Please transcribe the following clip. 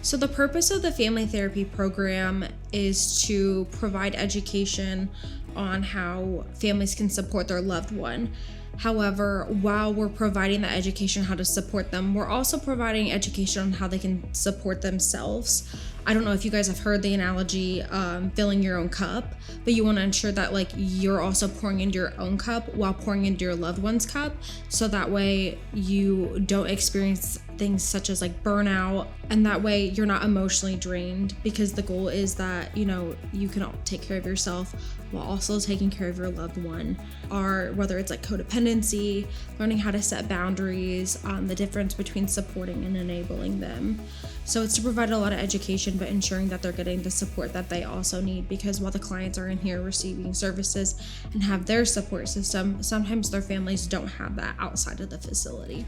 So the purpose of the family therapy program is to provide education on how families can support their loved one. However, while we're providing that education on how to support them, we're also providing education on how they can support themselves. I don't know if you guys have heard the analogy, filling your own cup, but you want to ensure that like you're also pouring into your own cup while pouring into your loved one's cup, so that way you don't experience things such as like burnout, and that way you're not emotionally drained, because the goal is that, you know, you can take care of yourself while also taking care of your loved one. Or whether it's like codependency, learning how to set boundaries, the difference between supporting and enabling them. So it's to provide a lot of education, but ensuring that they're getting the support that they also need, because while the clients are in here receiving services and have their support system, sometimes their families don't have that outside of the facility.